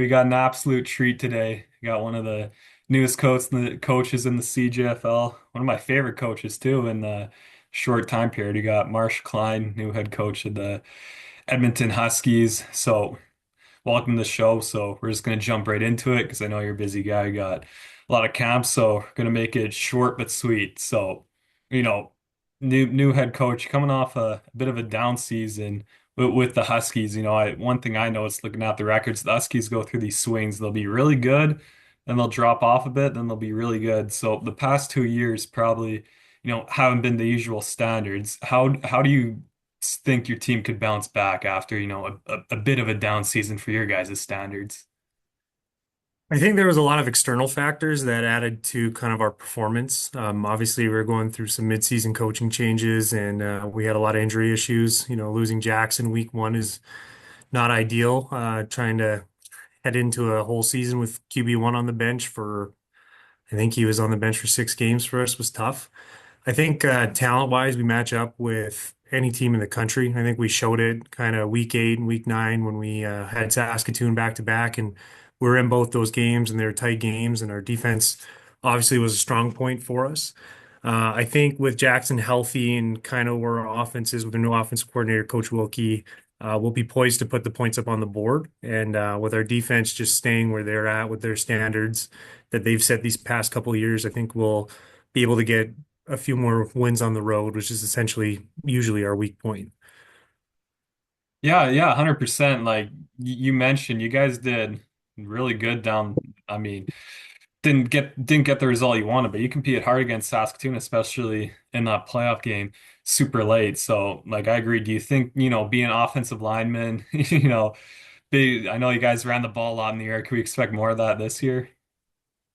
We got an absolute treat today. We got one of the newest coaches in the CJFL. One of my favorite coaches too in the short time period. We got Marshal Klein, new head coach of the Edmonton Huskies. So welcome to the show. So we're just gonna jump right into it because I know you're a busy guy. You got a lot of camps, so we're gonna make it short but sweet. So, you know, new head coach coming off a bit of a down season with the Huskies. One thing I know is looking at the records, the Huskies go through these swings. They'll be really good, then they'll drop off a bit, then they'll be really good. So the past 2 years probably, haven't been the usual standards. How do you think your team could bounce back after, a bit of a down season for your guys' standards? I think there was a lot of external factors that added to kind of our performance. Obviously, we were going through some midseason coaching changes, and we had a lot of injury issues. Losing Jackson week one is not ideal. Trying to head into a whole season with QB1 on the bench for, I think he was on the bench for 6 games for us was tough. I think talent-wise, we match up with any team in the country. I think we showed it kind of week 8 and week 9 when we had Saskatoon back to back, and we were in both those games, and they were tight games, and our defense obviously was a strong point for us. I think with Jackson healthy and kind of where our offense is with the new offensive coordinator, Coach Wilkie, we'll be poised to put the points up on the board. And with our defense just staying where they're at with their standards that they've set these past couple of years, I think we'll be able to get a few more wins on the road, which is essentially usually our weak point. Yeah, yeah, 100%. Like you mentioned, you guys did really good down. I mean, didn't get the result you wanted, but you competed hard against Saskatoon, especially in that playoff game, super late. So, like, I agree. Do you think, being offensive lineman, I know you guys ran the ball a lot in the air. Can we expect more of that this year?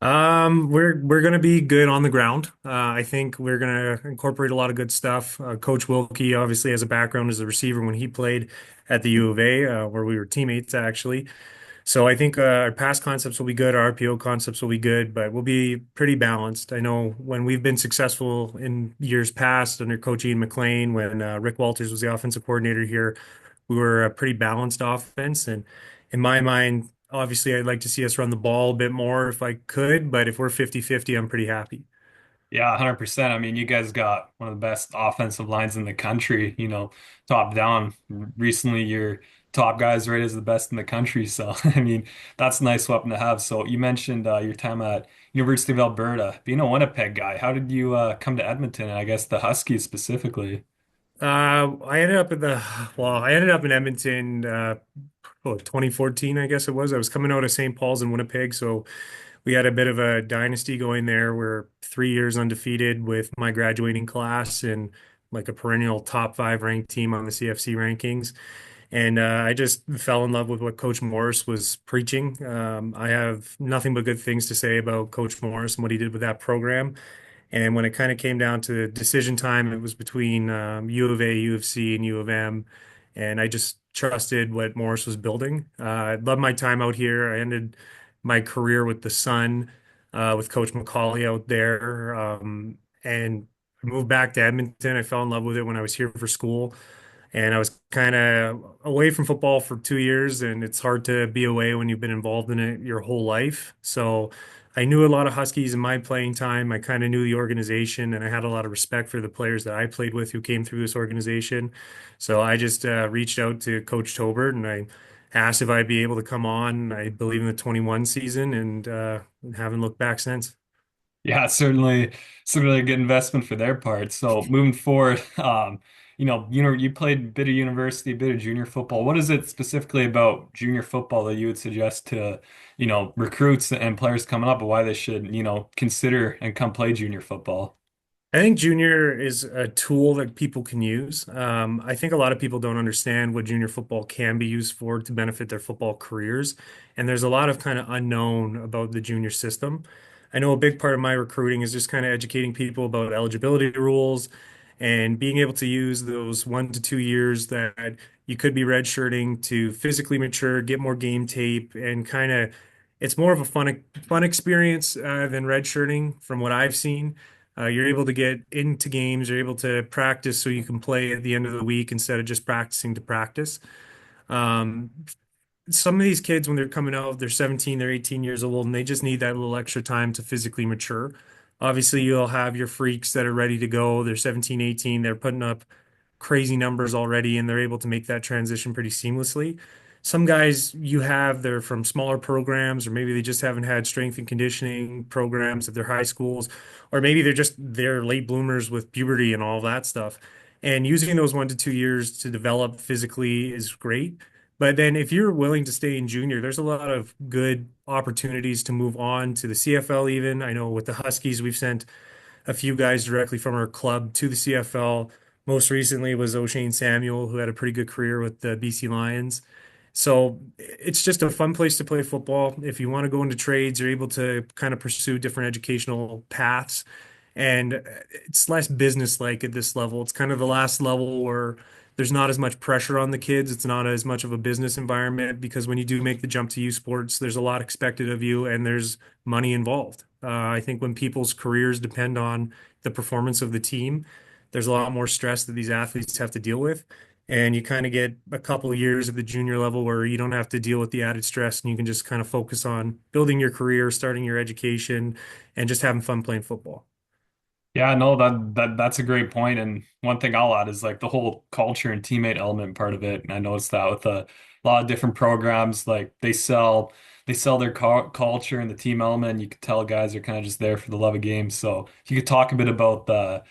We're gonna be good on the ground. I think we're gonna incorporate a lot of good stuff. Coach Wilkie obviously has a background as a receiver when he played at the U of A, where we were teammates actually. So I think our pass concepts will be good, our RPO concepts will be good, but we'll be pretty balanced. I know when we've been successful in years past under Coach Ian McLean, when Rick Walters was the offensive coordinator here, we were a pretty balanced offense. And in my mind, obviously, I'd like to see us run the ball a bit more if I could, but if we're 50-50, I'm pretty happy. Yeah, 100%. I mean, you guys got one of the best offensive lines in the country, top down. Recently, your top guys rated as the best in the country. So, I mean, that's a nice weapon to have. So, you mentioned your time at University of Alberta. Being a Winnipeg guy, how did you come to Edmonton and I guess the Huskies specifically? I ended up I ended up in Edmonton, 2014, I guess it was. I was coming out of St. Paul's in Winnipeg, so we had a bit of a dynasty going there. We're 3 years undefeated with my graduating class and like a perennial top 5 ranked team on the CFC rankings. And I just fell in love with what Coach Morris was preaching. I have nothing but good things to say about Coach Morris and what he did with that program. And when it kind of came down to decision time, it was between U of A, U of C, and U of M. And I just trusted what Morris was building. I loved my time out here. I ended my career with the Sun, with Coach McCauley out there. And I moved back to Edmonton. I fell in love with it when I was here for school. And I was kind of away from football for 2 years, and it's hard to be away when you've been involved in it your whole life. So I knew a lot of Huskies in my playing time. I kind of knew the organization, and I had a lot of respect for the players that I played with who came through this organization. So I just reached out to Coach Tobert, and I asked if I'd be able to come on. I believe in the 21 season, and haven't looked back since. Yeah, certainly a good investment for their part. So moving forward, you played a bit of university, a bit of junior football. What is it specifically about junior football that you would suggest to, recruits and players coming up, why they should, consider and come play junior football? I think junior is a tool that people can use. I think a lot of people don't understand what junior football can be used for to benefit their football careers. And there's a lot of kind of unknown about the junior system. I know a big part of my recruiting is just kind of educating people about eligibility rules and being able to use those 1 to 2 years that you could be redshirting to physically mature, get more game tape, and kind of it's more of a fun experience than redshirting from what I've seen. You're able to get into games, you're able to practice so you can play at the end of the week instead of just practicing to practice. Um, some of these kids, when they're coming out, they're 17, they're 18 years old, and they just need that little extra time to physically mature. Obviously, you'll have your freaks that are ready to go. They're 17, 18, they're putting up crazy numbers already, and they're able to make that transition pretty seamlessly. Some guys you have, they're from smaller programs, or maybe they just haven't had strength and conditioning programs at their high schools, or maybe they're late bloomers with puberty and all that stuff. And using those 1 to 2 years to develop physically is great. But then if you're willing to stay in junior, there's a lot of good opportunities to move on to the CFL even. I know with the Huskies, we've sent a few guys directly from our club to the CFL. Most recently was O'Shane Samuel, who had a pretty good career with the BC Lions. So it's just a fun place to play football. If you want to go into trades, you're able to kind of pursue different educational paths. And it's less business-like at this level. It's kind of the last level where there's not as much pressure on the kids. It's not as much of a business environment because when you do make the jump to youth sports, there's a lot expected of you and there's money involved. I think when people's careers depend on the performance of the team, there's a lot more stress that these athletes have to deal with. And you kind of get a couple of years at the junior level where you don't have to deal with the added stress and you can just kind of focus on building your career, starting your education, and just having fun playing football. Yeah, no, that's a great point. And one thing I'll add is like the whole culture and teammate element part of it. And I noticed that with a lot of different programs, like they sell their culture and the team element. And you could tell guys are kind of just there for the love of games. So if you could talk a bit about the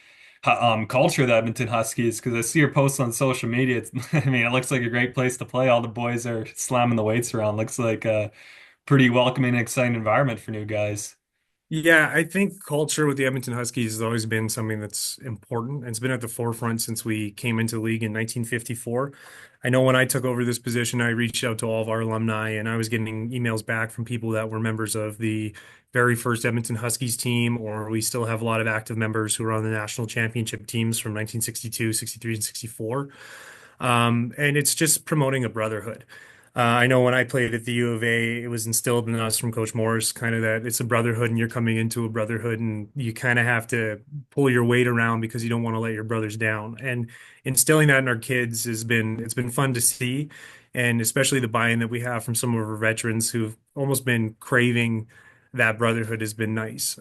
culture of the Edmonton Huskies, because I see your posts on social media. It's, I mean, it looks like a great place to play. All the boys are slamming the weights around. Looks like a pretty welcoming and exciting environment for new guys. Yeah, I think culture with the Edmonton Huskies has always been something that's important. It's been at the forefront since we came into the league in 1954. I know when I took over this position, I reached out to all of our alumni and I was getting emails back from people that were members of the very first Edmonton Huskies team, or we still have a lot of active members who are on the national championship teams from 1962, 63, and 64. And it's just promoting a brotherhood. I know when I played at the U of A, it was instilled in us from Coach Morris, kind of that it's a brotherhood and you're coming into a brotherhood and you kind of have to pull your weight around because you don't want to let your brothers down. And instilling that in our kids it's been fun to see. And especially the buy-in that we have from some of our veterans who've almost been craving that brotherhood has been nice.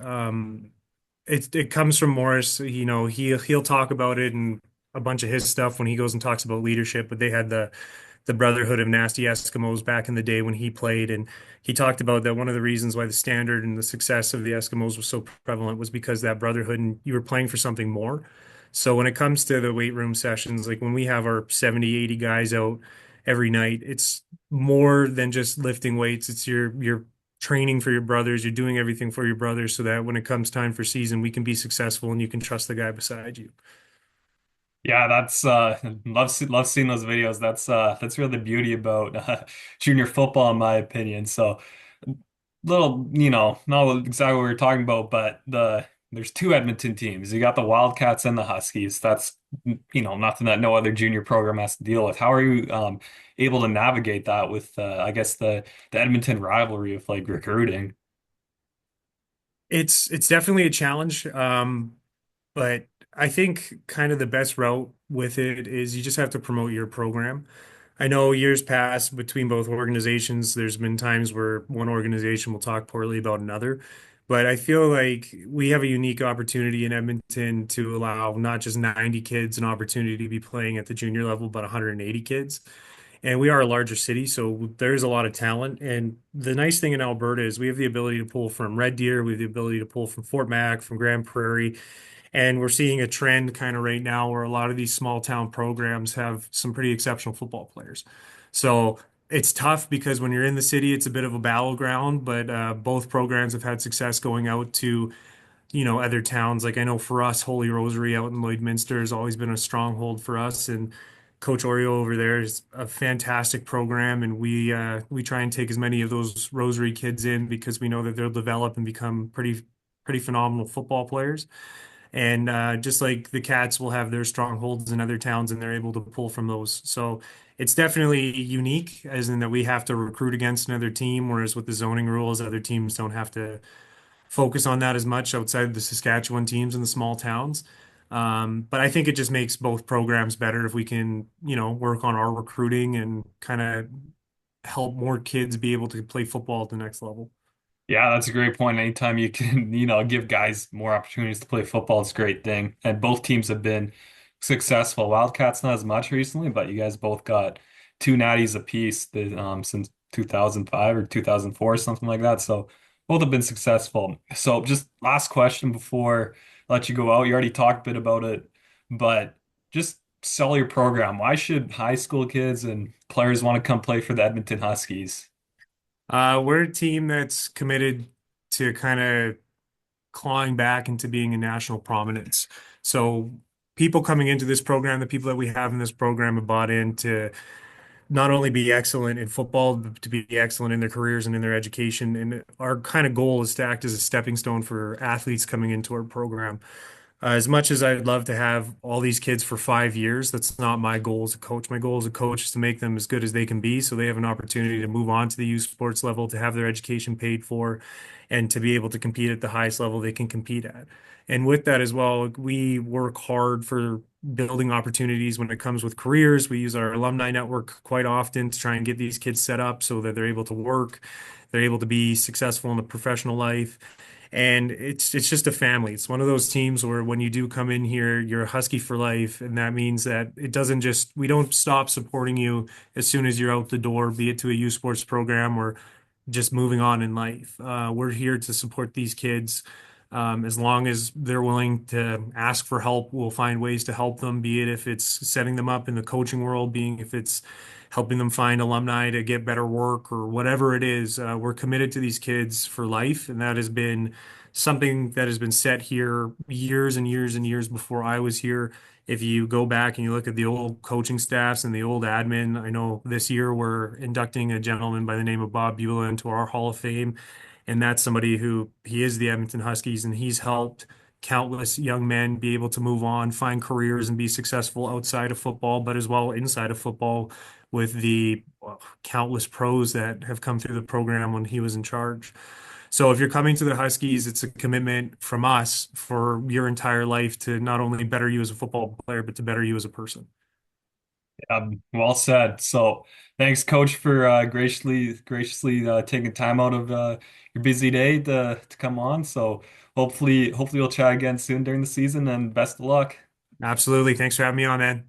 It comes from Morris. You know, he'll talk about it and a bunch of his stuff when he goes and talks about leadership. But they had the Brotherhood of Nasty Eskimos back in the day when he played, and he talked about that one of the reasons why the standard and the success of the Eskimos was so prevalent was because that brotherhood and you were playing for something more. So when it comes to the weight room sessions, like when we have our 70, 80 guys out every night, it's more than just lifting weights. It's your training for your brothers. You're doing everything for your brothers so that when it comes time for season, we can be successful and you can trust the guy beside you. Yeah, that's love seeing those videos. That's really the beauty about junior football, in my opinion. So little, not exactly what we are talking about, but there's two Edmonton teams. You got the Wildcats and the Huskies. That's nothing that no other junior program has to deal with. How are you able to navigate that with I guess the Edmonton rivalry of like recruiting? It's definitely a challenge. But I think kind of the best route with it is you just have to promote your program. I know years past between both organizations, there's been times where one organization will talk poorly about another. But I feel like we have a unique opportunity in Edmonton to allow not just 90 kids an opportunity to be playing at the junior level, but 180 kids. And we are a larger city, so there's a lot of talent. And the nice thing in Alberta is we have the ability to pull from Red Deer, we have the ability to pull from Fort Mac, from Grand Prairie, and we're seeing a trend kind of right now where a lot of these small town programs have some pretty exceptional football players. So it's tough because when you're in the city, it's a bit of a battleground, but both programs have had success going out to, other towns. Like I know for us, Holy Rosary out in Lloydminster has always been a stronghold for us. And Coach Oreo over there is a fantastic program, and we try and take as many of those Rosary kids in because we know that they'll develop and become pretty phenomenal football players. And just like the Cats will have their strongholds in other towns and they're able to pull from those. So it's definitely unique, as in that we have to recruit against another team, whereas with the zoning rules, other teams don't have to focus on that as much outside the Saskatchewan teams in the small towns. But I think it just makes both programs better if we can, work on our recruiting and kind of help more kids be able to play football at the next level. Yeah, that's a great point. Anytime you can, give guys more opportunities to play football, it's a great thing. And both teams have been successful. Wildcats not as much recently, but you guys both got two natties apiece since 2005 or 2004, something like that. So both have been successful. So just last question before I let you go out. You already talked a bit about it, but just sell your program. Why should high school kids and players want to come play for the Edmonton Huskies? We're a team that's committed to kind of clawing back into being a national prominence. So people coming into this program, the people that we have in this program have bought in to not only be excellent in football, but to be excellent in their careers and in their education. And our kind of goal is to act as a stepping stone for athletes coming into our program. As much as I'd love to have all these kids for 5 years, that's not my goal as a coach. My goal as a coach is to make them as good as they can be so they have an opportunity to move on to the youth sports level, to have their education paid for, and to be able to compete at the highest level they can compete at. And with that as well, we work hard for building opportunities when it comes with careers. We use our alumni network quite often to try and get these kids set up so that they're able to work, they're able to be successful in the professional life. And it's just a family. It's one of those teams where when you do come in here, you're a Husky for life, and that means that it doesn't just we don't stop supporting you as soon as you're out the door, be it to a youth sports program or just moving on in life. We're here to support these kids. As long as they're willing to ask for help, we'll find ways to help them, be it if it's setting them up in the coaching world, being if it's helping them find alumni to get better work or whatever it is. We're committed to these kids for life, and that has been something that has been set here years and years and years before I was here. If you go back and you look at the old coaching staffs and the old admin, I know this year we're inducting a gentleman by the name of Bob Beulah into our Hall of Fame. And that's somebody who he is the Edmonton Huskies, and he's helped countless young men be able to move on, find careers, and be successful outside of football, but as well inside of football with the countless pros that have come through the program when he was in charge. So if you're coming to the Huskies, it's a commitment from us for your entire life to not only better you as a football player, but to better you as a person. Well said. So thanks, Coach, for graciously taking time out of your busy day to come on. So hopefully we'll chat again soon during the season, and best of luck. Absolutely. Thanks for having me on, man.